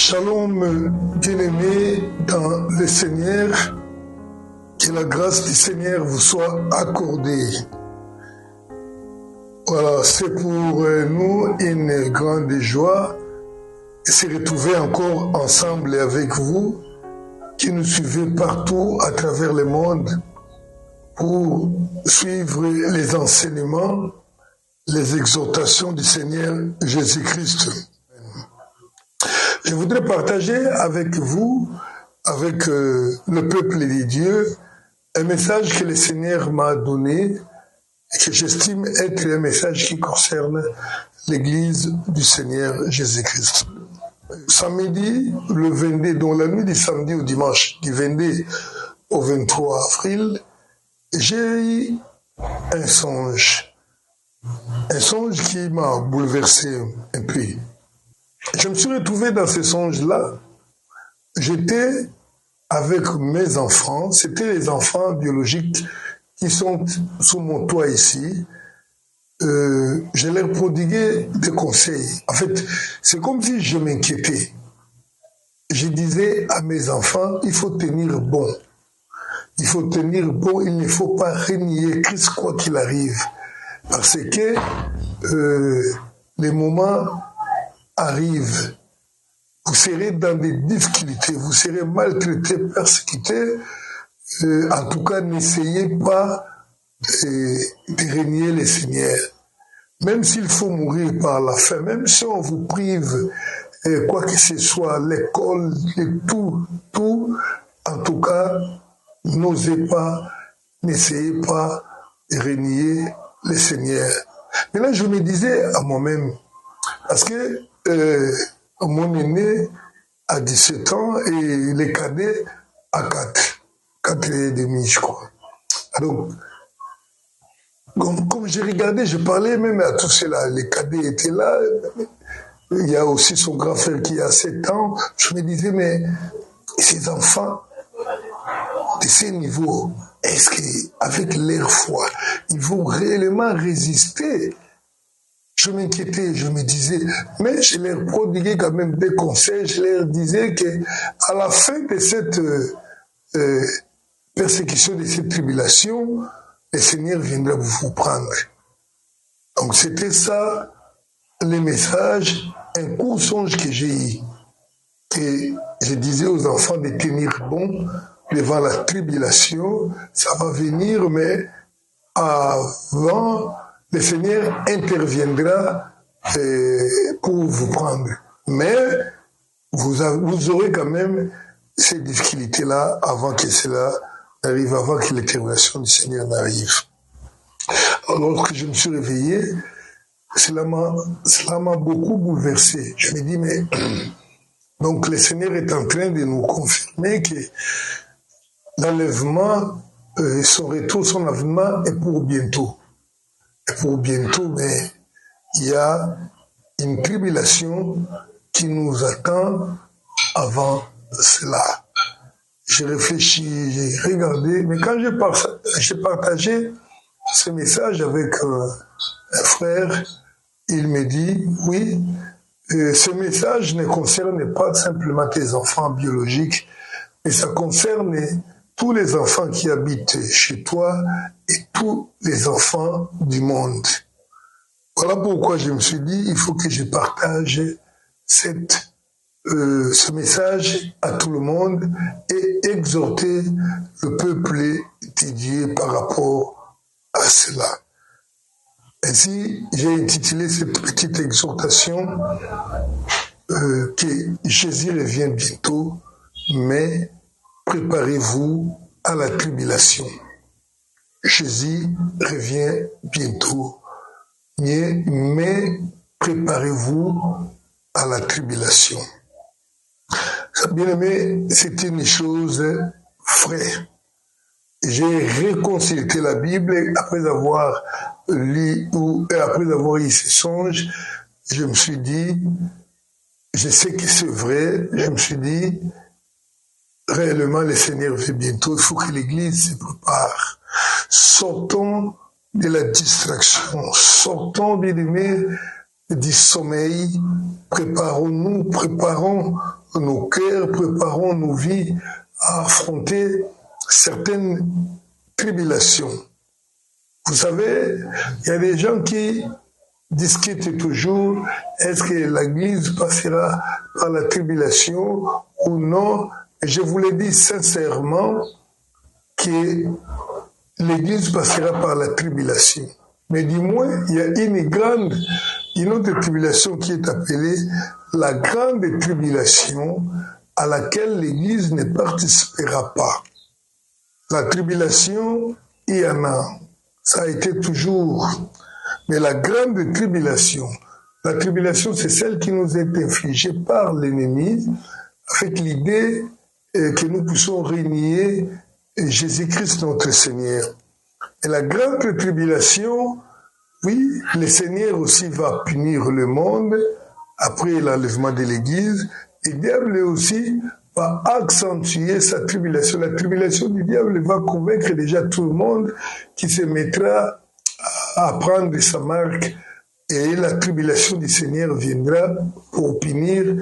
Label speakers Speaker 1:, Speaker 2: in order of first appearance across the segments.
Speaker 1: Shalom, bien-aimés dans le Seigneur, que la grâce du Seigneur vous soit accordée. Voilà, c'est pour nous une grande joie de se retrouver encore ensemble avec vous, qui nous suivez partout à travers le monde, pour suivre les enseignements, les exhortations du Seigneur Jésus-Christ. Je voudrais partager avec vous, avec le peuple de Dieu, un message que le Seigneur m'a donné et que j'estime être un message qui concerne l'Église du Seigneur Jésus-Christ. Samedi, le 22, donc la nuit du samedi au dimanche, du 22 au 23 avril, j'ai eu un songe qui m'a bouleversé un peu. Je me suis retrouvé dans ce songe-là. J'étais avec mes enfants, c'était les enfants biologiques qui sont sous mon toit ici. Je leur prodiguais des conseils. En fait, c'est comme si je m'inquiétais. Je disais à mes enfants, il faut tenir bon. Il faut tenir bon, il ne faut pas renier Christ quoi qu'il arrive. Parce que les moments arrivent, vous serez dans des difficultés, vous serez maltraités, persécutés. En tout cas, n'essayez pas de renier le Seigneur. Même s'il faut mourir par la faim, même si on vous prive, quoi que ce soit, l'école, tout, en tout cas, n'osez pas, n'essayez pas de renier le Seigneur. Mais là, je me disais à moi-même, parce que mon aîné a 17 ans et les cadets à 4 et demi, je crois. Donc, comme j'ai regardé, je parlais même à tous ceux-là. Les cadets étaient là. Il y a aussi son grand frère qui a 7 ans. Je me disais, mais ces enfants de ces niveaux, est-ce qu'avec leur foi, ils vont réellement résister? Je m'inquiétais, je me disais, mais je leur prodiguais quand même des conseils, je leur disais que à la fin de cette persécution, de cette tribulation, le Seigneur viendra vous prendre. Donc c'était ça le message, un court songe que j'ai eu. Et je disais aux enfants de tenir bon devant la tribulation, ça va venir, mais avant, le Seigneur interviendra pour vous prendre. Mais vous aurez quand même ces difficultés-là avant que cela arrive, avant que l'intervention du Seigneur n'arrive. Alors que je me suis réveillé, cela m'a beaucoup bouleversé. Je me dis, mais donc le Seigneur est en train de nous confirmer que l'enlèvement, son retour, son avènement est pour bientôt. Pour bientôt, mais il y a une tribulation qui nous attend avant cela. J'ai réfléchi, j'ai regardé, mais quand j'ai partagé ce message avec un frère, il me dit, oui, ce message ne concerne pas simplement tes enfants biologiques, mais ça concerne tous les enfants qui habitent chez toi et tous les enfants du monde. Voilà pourquoi je me suis dit, il faut que je partage ce message à tout le monde et exhorter le peuple de Dieu par rapport à cela. Ainsi, j'ai intitulé cette petite exhortation que Jésus revient bientôt, mais préparez-vous à la tribulation. Jésus revient bientôt, mais préparez-vous à la tribulation. Bien-aimé, c'est une chose vraie. J'ai reconsulté la Bible après avoir lu après avoir eu ces songes. Je me suis dit, je sais que c'est vrai, je me suis dit, réellement le Seigneur vient bientôt, il faut que l'Église se prépare. Sortons de la distraction, sortons, bien-aimés, du sommeil, préparons nos cœurs, préparons nos vies à affronter certaines tribulations. Vous savez, il y a des gens qui discutent toujours, est-ce que l'Église passera par la tribulation ou non? Et je vous le dis sincèrement que l'Église passera par la tribulation. Mais du moins, il y a une autre tribulation qui est appelée la grande tribulation à laquelle l'Église ne participera pas. La tribulation, il y en a. Ça a été toujours. Mais la grande tribulation, c'est celle qui nous est infligée par l'ennemi avec l'idée que nous puissions régner Jésus-Christ notre Seigneur. Et la grande tribulation, oui, le Seigneur aussi va punir le monde après l'enlèvement de l'Église. Et le diable aussi va accentuer sa tribulation. La tribulation du diable va convaincre déjà tout le monde qui se mettra à prendre sa marque. Et la tribulation du Seigneur viendra pour punir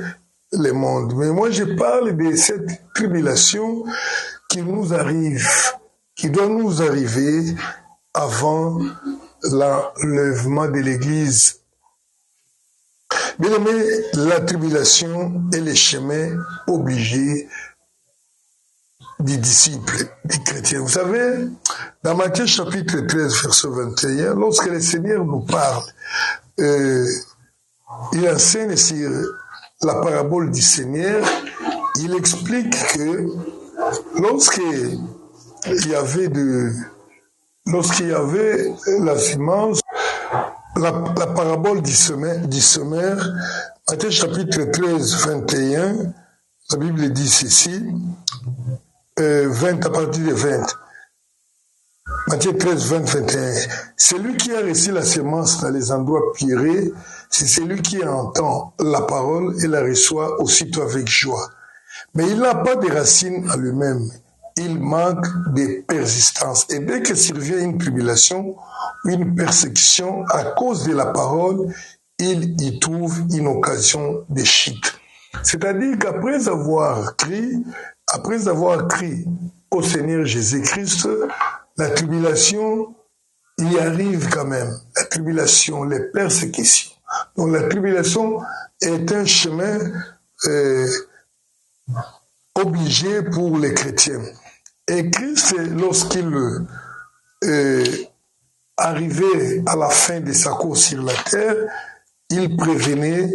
Speaker 1: le monde. Mais moi, je parle de cette tribulation qui nous arrive, qui doit nous arriver avant l'enlèvement de l'Église. Bien aimé, la tribulation est le chemin obligé des disciples, des chrétiens. Vous savez, dans Matthieu chapitre 13, verset 21, lorsque le Seigneur nous parle, il enseigne sur la parabole du Seigneur, il explique que lorsqu'il y avait la semence, la parabole du semeur, Matthieu chapitre 13, 21, la Bible dit ceci, 20 à partir de 20. Matthieu 13, 20, 21. Celui qui a reçu la semence dans les endroits pierreux, c'est celui qui entend la parole et la reçoit aussitôt avec joie. Mais il n'a pas de racines à lui-même. Il manque de persistance. Et dès que survient une tribulation, une persécution à cause de la parole, il y trouve une occasion de chute. C'est-à-dire qu'après avoir crié au Seigneur Jésus-Christ, la tribulation, il y arrive quand même. La tribulation, les persécutions. Donc la tribulation est un chemin obligé pour les chrétiens. Et Christ, lorsqu'il arrivait à la fin de sa course sur la terre, il prévenait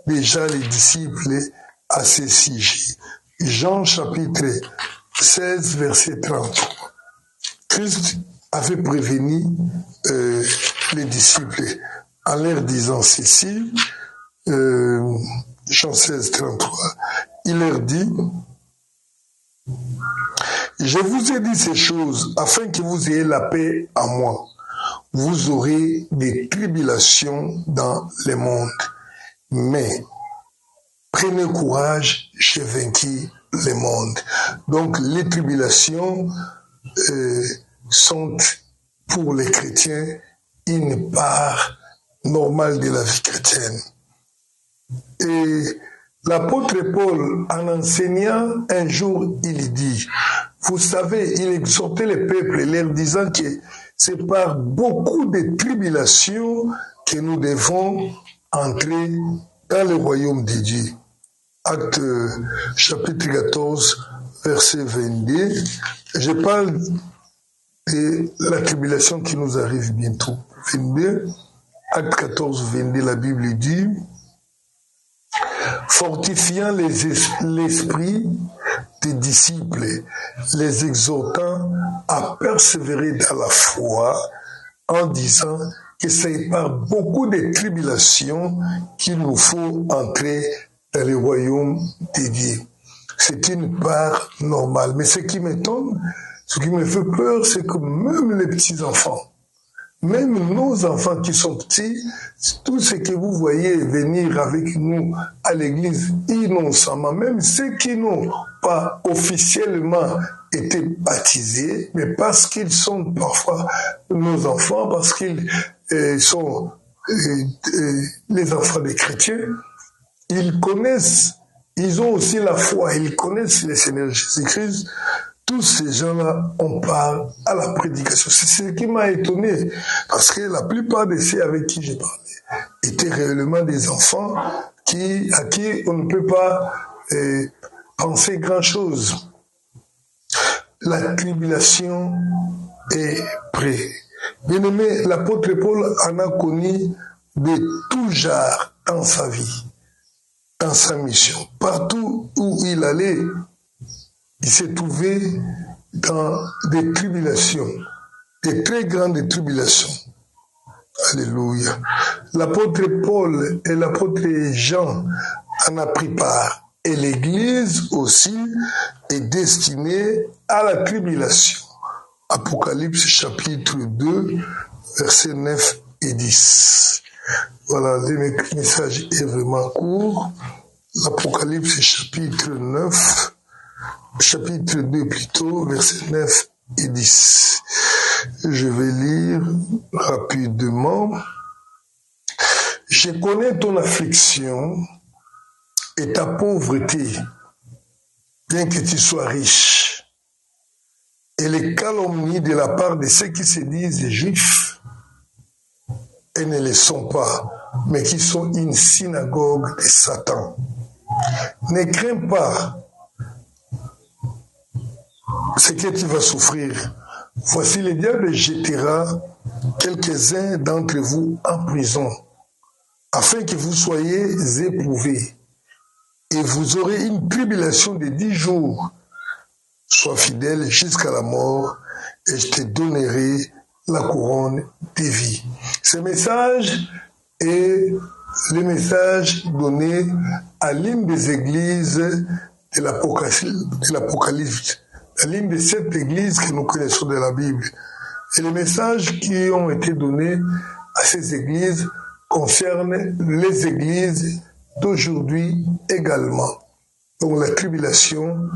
Speaker 1: déjà les disciples à ce sujet. Jean chapitre 16, verset 33. Christ avait prévenu les disciples en leur disant ceci, Jean 16, 33. Il leur dit, je vous ai dit ces choses afin que vous ayez la paix en moi. Vous aurez des tribulations dans le monde. Mais prenez courage, j'ai vaincu le monde. Donc les tribulations sont pour les chrétiens une part normale de la vie chrétienne. Et l'apôtre Paul, en enseignant un jour, il dit, vous savez, il exhortait les peuples, leur disant que c'est par beaucoup de tribulations que nous devons entrer dans le royaume de Dieu. Acte chapitre 14, verset 22. Je parle de la tribulation qui nous arrive bientôt. 22, Acte 14, 22, la Bible dit, fortifiant l'esprit des disciples, les exhortant à persévérer dans la foi, en disant que c'est par beaucoup de tribulations qu'il nous faut entrer dans le royaume de Dieu. C'est une part normale. Mais ce qui m'étonne, ce qui me fait peur, c'est que même les petits-enfants, même nos enfants qui sont petits, tout ce que vous voyez venir avec nous à l'église innocemment, même ceux qui n'ont pas officiellement été baptisés, mais parce qu'ils sont parfois nos enfants, parce qu'ils sont les enfants des chrétiens, ils connaissent, ils ont aussi la foi, ils connaissent le Seigneur Jésus-Christ. Tous ces gens-là, on parle à la prédication. C'est ce qui m'a étonné, parce que la plupart de ceux avec qui j'ai parlé étaient réellement des enfants à qui on ne peut pas penser grand-chose. La tribulation est prête. Bien aimé, l'apôtre Paul en a connu de tout genre dans sa vie, dans sa mission. Partout où il allait, il s'est trouvé dans des tribulations, des très grandes tribulations. Alléluia. L'apôtre Paul et l'apôtre Jean en a pris part. Et l'Église aussi est destinée à la tribulation. Apocalypse chapitre 2, versets 9 et 10. Voilà, le message est vraiment court. L'Apocalypse chapitre 9, chapitre 2 plutôt, versets 9 et 10. Je vais lire rapidement. Je connais ton affliction et ta pauvreté, bien que tu sois riche, et les calomnies de la part de ceux qui se disent juifs et ne le sont pas, mais qui sont une synagogue de Satan. Ne crains pas ce que tu vas souffrir. Voici, le diable jettera quelques-uns d'entre vous en prison, afin que vous soyez éprouvés. Et vous aurez une tribulation de 10 jours. Sois fidèle jusqu'à la mort, et je te donnerai la couronne de vie. Ce message est le message donné à l'une des églises de l'Apocalypse, à l'une de 7 églises que nous connaissons de la Bible. Et les messages qui ont été donnés à ces églises concernent les églises d'aujourd'hui également. Donc la tribulation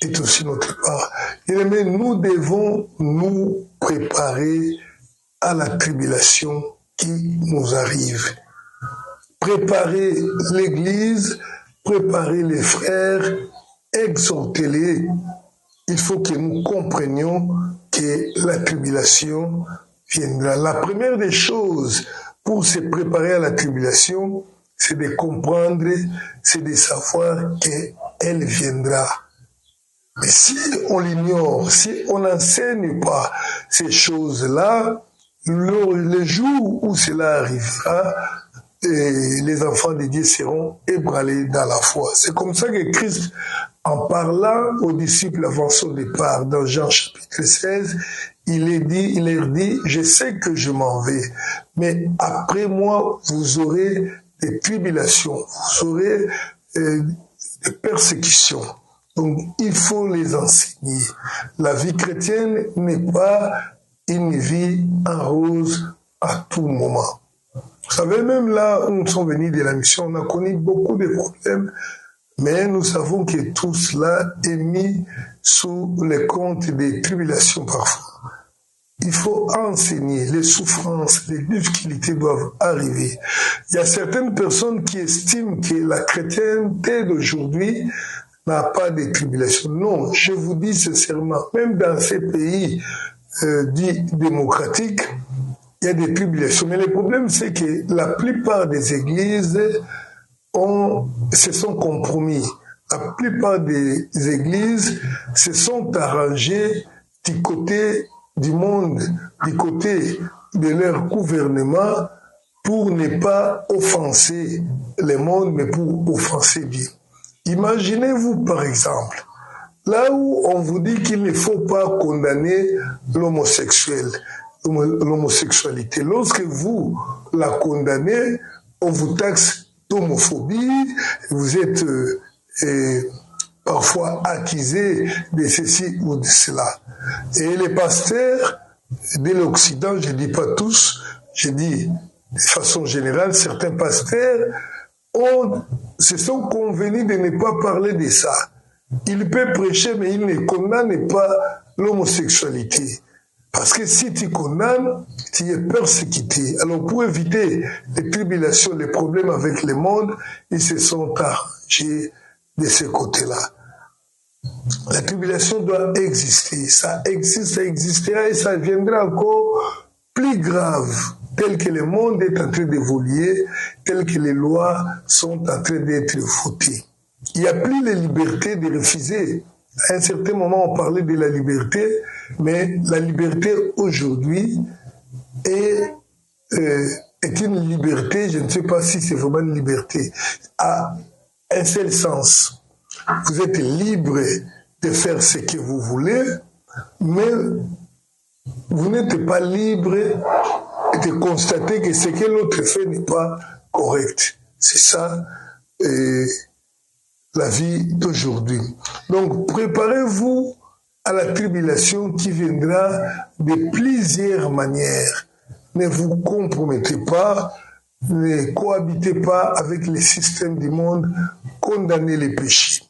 Speaker 1: est aussi notre part. Mais nous devons nous préparer à la tribulation qui nous arrive. Préparer l'Église, préparer les frères, exhortez-les. Il faut que nous comprenions que la tribulation viendra. La première des choses pour se préparer à la tribulation, c'est de comprendre, c'est de savoir qu'elle viendra. Mais si on l'ignore, si on n'enseigne pas ces choses-là, le jour où cela arrivera, les enfants de Dieu seront ébranlés dans la foi. C'est comme ça que Christ, en parlant aux disciples avant son départ, dans Jean chapitre 16, il leur dit, je sais que je m'en vais, mais après moi, vous aurez des tribulations, vous aurez des persécutions. Donc, il faut les enseigner. La vie chrétienne n'est pas une vie en rose à tout moment. Vous savez, même là où nous sommes venus de la mission, on a connu beaucoup de problèmes, mais nous savons que tout cela est mis sous le compte des tribulations parfois. Il faut enseigner, les souffrances, les difficultés doivent arriver. Il y a certaines personnes qui estiment que la chrétienté d'aujourd'hui n'a pas de tribulation. Non, je vous dis sincèrement, même dans ces pays dits démocratiques, il y a des tribulations. Mais le problème, c'est que la plupart des églises se sont compromis. La plupart des églises se sont arrangées du côté du monde, du côté de leur gouvernement, pour ne pas offenser le monde, mais pour offenser Dieu. Imaginez-vous, par exemple, là où on vous dit qu'il ne faut pas condamner l'homosexualité. Lorsque vous la condamnez, on vous taxe d'homophobie, vous êtes parfois accusé de ceci ou de cela. Et les pasteurs de l'Occident, je ne dis pas tous, je dis de façon générale, certains pasteurs se sont convenus de ne pas parler de ça. Il peut prêcher, mais il ne condamne pas l'homosexualité. Parce que si tu condamnes, tu es persécuté. Alors pour éviter les tribulations, les problèmes avec le monde, ils se sont arrangés de ce côté-là. La tribulation doit exister. Ça existe, ça existera et ça viendra encore plus grave, tel que le monde est en train d'évoluer, tel que les lois sont en train d'être votées. Il n'y a plus la liberté de refuser. À un certain moment, on parlait de la liberté, mais la liberté aujourd'hui est une liberté, je ne sais pas si c'est vraiment une liberté, à un seul sens. Vous êtes libre de faire ce que vous voulez, mais vous n'êtes pas libre de constater que ce que l'autre fait n'est pas correct. C'est ça la vie d'aujourd'hui. Donc, préparez-vous à la tribulation qui viendra de plusieurs manières. Ne vous compromettez pas, ne cohabitez pas avec les systèmes du monde, condamnez les péchés.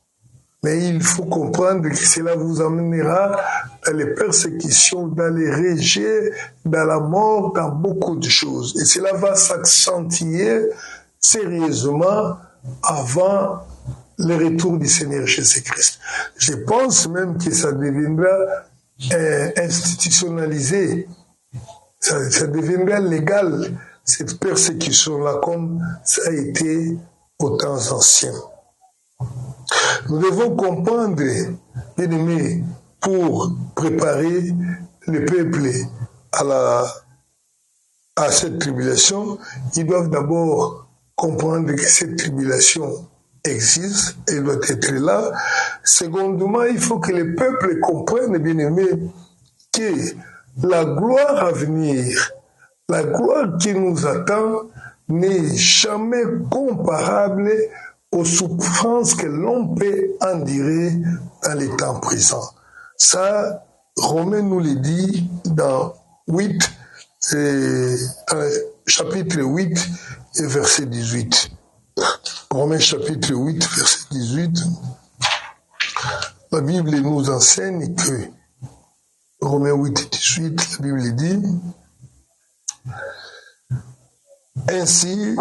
Speaker 1: Mais il faut comprendre que cela vous amènera dans les persécutions, dans les rejets, dans la mort, dans beaucoup de choses. Et cela va s'accentuer sérieusement avant le retour du Seigneur Jésus-Christ. Je pense même que ça deviendra institutionnalisé, ça deviendra légal, cette persécution-là, comme ça a été aux temps anciens. Nous devons comprendre, bien aimés, pour préparer le peuple à cette tribulation, ils doivent d'abord comprendre que cette tribulation existe et doit être là. Secondement, il faut que le peuple comprenne, bien aimé, que la gloire à venir, la gloire qui nous attend, n'est jamais comparable aux souffrances que l'on peut endurer dans les temps présents. Ça, Romains nous le dit dans chapitre 8 et verset 18. Romains chapitre 8, verset 18. La Bible nous enseigne que, Romains 8, 18, la Bible dit, ainsi,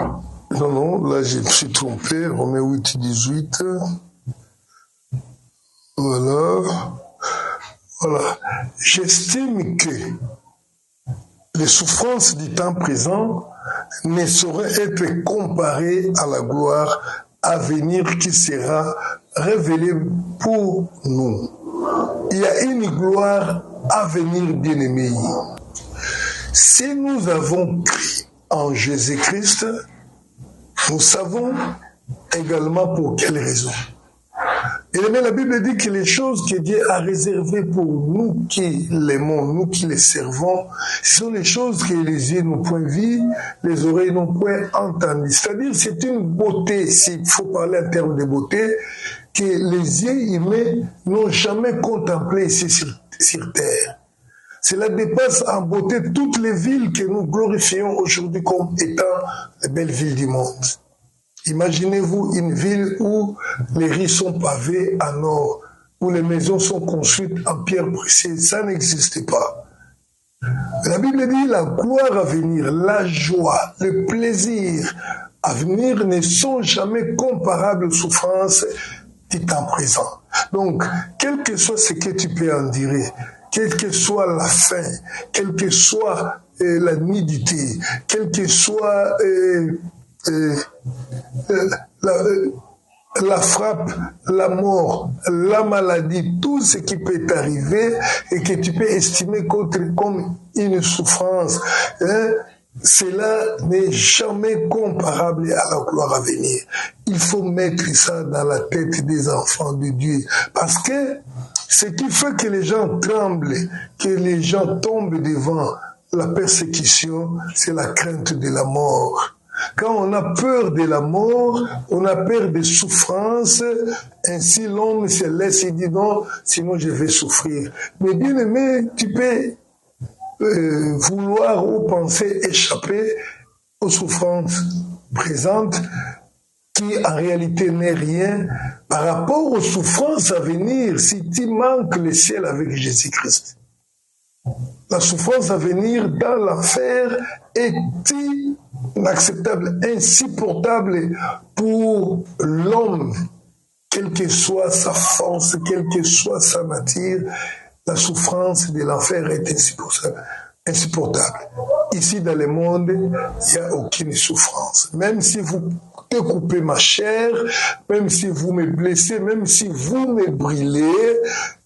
Speaker 1: non, là je me suis trompé, Romains 8, 18, voilà, j'estime que les souffrances du temps présent ne sauraient être comparées à la gloire à venir qui sera révélée pour nous. Il y a une gloire à venir, bien-aimés. Si nous avons cru en Jésus-Christ, nous savons également pour quelle raison. Et la Bible dit que les choses que Dieu a réservées pour nous qui l'aimons, nous qui les servons, ce sont les choses que les yeux n'ont point vues, les oreilles n'ont point entendues. C'est-à-dire, c'est une beauté, s'il faut parler en termes de beauté, que les yeux humains n'ont jamais contemplé ici sur terre. Cela dépasse en beauté toutes les villes que nous glorifions aujourd'hui comme étant les belles villes du monde. Imaginez-vous une ville où les rues sont pavées en or, où les maisons sont construites en pierre précieuse. Ça n'existe pas. La Bible dit la gloire à venir, la joie, le plaisir à venir ne sont jamais comparables aux souffrances du temps présent. Donc, quel que soit ce que tu peux endurer, quelle que soit la faim, quelle que soit la nudité, quelle que soit la frappe, la mort, la maladie, tout ce qui peut t'arriver et que tu peux estimer comme une souffrance, cela n'est jamais comparable à la gloire à venir. Il faut mettre ça dans la tête des enfants de Dieu. Parce que ce qui fait que les gens tremblent, que les gens tombent devant la persécution, c'est la crainte de la mort. Quand on a peur de la mort, on a peur des souffrances, ainsi l'homme se laisse et dit non, sinon je vais souffrir. Mais bien aimé, tu peux vouloir ou penser échapper aux souffrances présentes qui en réalité n'est rien par rapport aux souffrances à venir si tu manques le ciel avec Jésus-Christ. La souffrance à venir dans l'enfer est inacceptable, insupportable pour l'homme, quelle que soit sa force, quelle que soit sa nature. La souffrance de l'enfer est insupportable. Ici, dans le monde, il n'y a aucune souffrance. Même si vous découpez ma chair, même si vous me blessez, même si vous me brûlez,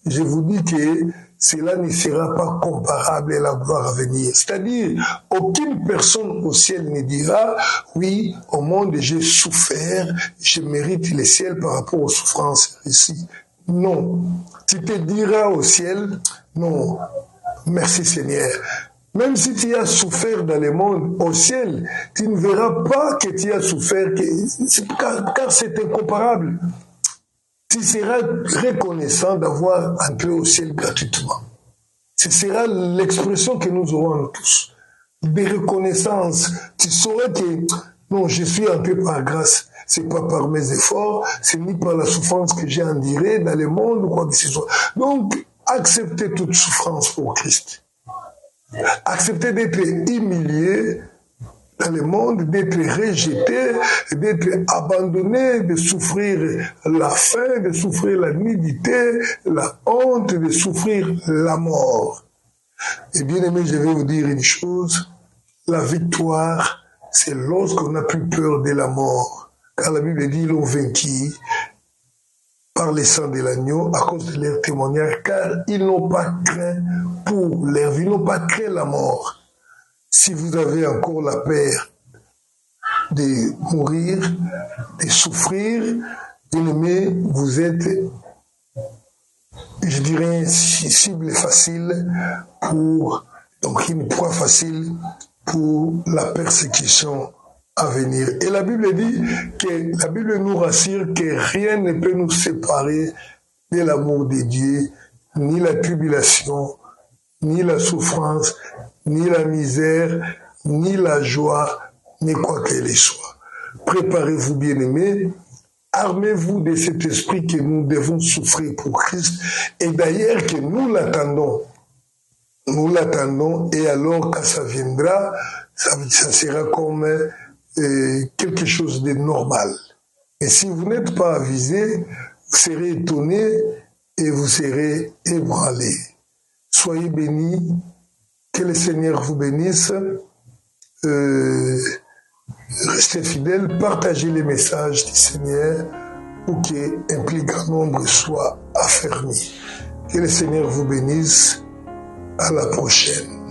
Speaker 1: je vous dis que cela ne sera pas comparable à la gloire à venir. C'est-à-dire, aucune personne au ciel ne dira, oui, au monde j'ai souffert, je mérite le ciel par rapport aux souffrances ici. Non. Tu te diras au ciel, non, merci Seigneur. Même si tu as souffert dans le monde, au ciel, tu ne verras pas que tu as souffert, car c'est incomparable. Tu seras reconnaissant d'avoir un peu au ciel gratuitement. Ce sera l'expression que nous aurons tous. De reconnaissance. Tu sauras que, non, je suis un peu par grâce. C'est pas par mes efforts, c'est ni par la souffrance que j'ai endurée dans le monde ou quoi que ce soit. Donc, acceptez toute souffrance pour Christ. Acceptez d'être humilié dans le monde, d'être rejeté, d'être abandonné, de souffrir la faim, de souffrir la nudité, la honte, de souffrir la mort. Et bien aimé, je vais vous dire une chose, la victoire, c'est lorsqu'on n'a plus peur de la mort. Car la Bible dit, ils l'ont vaincu par le sang de l'agneau à cause de leur témoignage, car ils n'ont pas craint pour leur vie, ils n'ont pas craint la mort. Si vous avez encore la peur de mourir, de souffrir, bien aimé, vous êtes, je dirais, une cible facile donc une proie facile pour la persécution à venir. Et la Bible dit que la Bible nous rassure que rien ne peut nous séparer de l'amour de Dieu, ni la tribulation, ni la souffrance, ni la misère, ni la joie, ni quoi qu'elle soit. Préparez-vous, bien-aimés, armez-vous de cet esprit que nous devons souffrir pour Christ, et d'ailleurs que nous l'attendons. Nous l'attendons, et alors quand ça viendra, ça sera comme quelque chose de normal. Et si vous n'êtes pas avisé, vous serez étonné et vous serez ébranlé. Soyez bénis, que le Seigneur vous bénisse. Restez fidèles, partagez les messages du Seigneur pour qu'un plus grand nombre soit affermi. Que le Seigneur vous bénisse. À la prochaine.